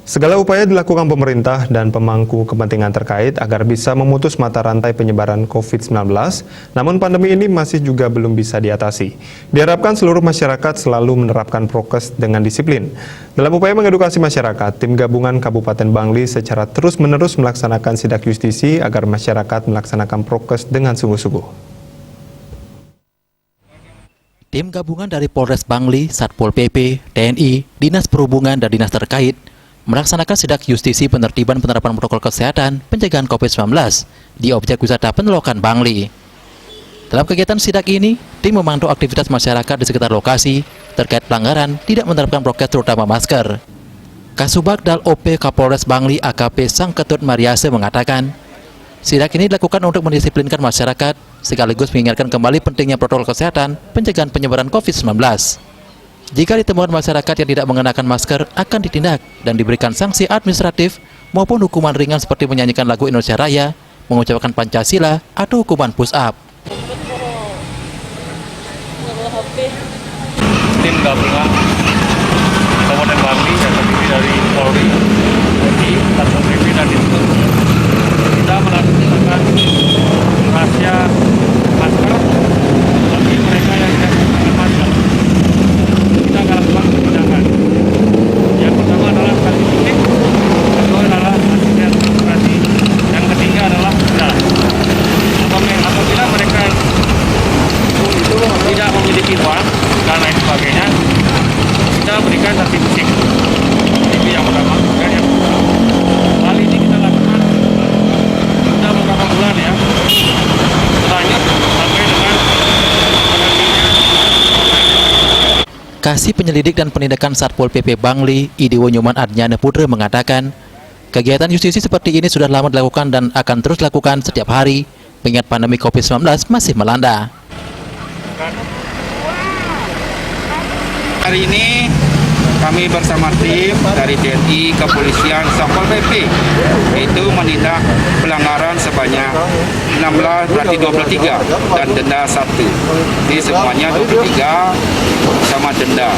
Segala upaya dilakukan pemerintah dan pemangku kepentingan terkait agar bisa memutus mata rantai penyebaran COVID-19, namun pandemi ini masih juga belum bisa diatasi. Diharapkan seluruh masyarakat selalu menerapkan prokes dengan disiplin. Dalam upaya mengedukasi masyarakat, tim gabungan Kabupaten Bangli secara terus-menerus melaksanakan sidak justisi agar masyarakat melaksanakan prokes dengan sungguh-sungguh. Tim gabungan dari Polres Bangli, Satpol PP, TNI, Dinas Perhubungan, dan Dinas terkait melaksanakan sidak justisi penertiban penerapan protokol kesehatan pencegahan COVID-19 di objek wisata Penelokan Bangli. Dalam kegiatan sidak ini, tim memantau aktivitas masyarakat di sekitar lokasi terkait pelanggaran tidak menerapkan prokes terutama masker. Kasubag Dal OP Kapolres Bangli AKP Sang Ketut Mariase mengatakan, sidak ini dilakukan untuk mendisiplinkan masyarakat sekaligus mengingatkan kembali pentingnya protokol kesehatan pencegahan penyebaran COVID-19. Jika ditemukan masyarakat yang tidak mengenakan masker, akan ditindak dan diberikan sanksi administratif maupun hukuman ringan seperti menyanyikan lagu Indonesia Raya, mengucapkan Pancasila, atau hukuman push-up. Tim gabungan Kabupaten Bangli yang terdiri dari Polri, TNI, Satpol PP, dan Dinas kita melakukan rahasia masker bagi mereka yang tidak menggunakan masker. Kita akan lakukan penindakan. Yang pertama adalah sanksi fisik, kedua adalah sanksi administrasi, yang ketiga adalah denda. Apabila mereka itu tidak memiliki uang dan lain sebagainya, kita berikan sanksi fisik. Itu yang pertama. Dan yang kedua, hal ini kita lakukan sudah beberapa bulan ya. Lanjut sampai dengan Kasih Penyelidik dan Penindakan Satpol PP Bangli, Idiwo Nyoman Adnyana Putra mengatakan, kegiatan justisi seperti ini sudah lama dilakukan dan akan terus dilakukan setiap hari, mengingat pandemi COVID-19 masih melanda. Hari ini kami bersama tim dari TNI, Kepolisian, Satpol PP itu menindak pelanggaran sebanyak 16, berarti 23 dan denda 1. Jadi semuanya 23 sama denda.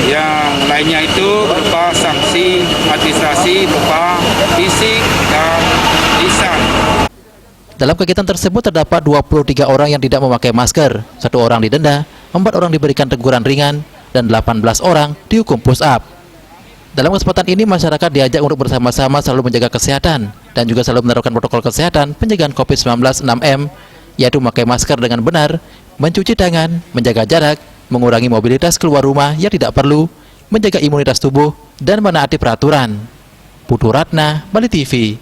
Yang lainnya itu berupa sanksi administrasi berupa fisik dan lisan. Dalam kegiatan tersebut terdapat 23 orang yang tidak memakai masker, 1 orang didenda, 4 orang diberikan teguran ringan, dan 18 orang dihukum push-up. Dalam kesempatan ini, masyarakat diajak untuk bersama-sama selalu menjaga kesehatan dan juga selalu menerapkan protokol kesehatan pencegahan COVID-19 6M, yaitu memakai masker dengan benar, mencuci tangan, menjaga jarak, mengurangi mobilitas keluar rumah yang tidak perlu, menjaga imunitas tubuh, dan menaati peraturan. Putu Ratna, Bali TV.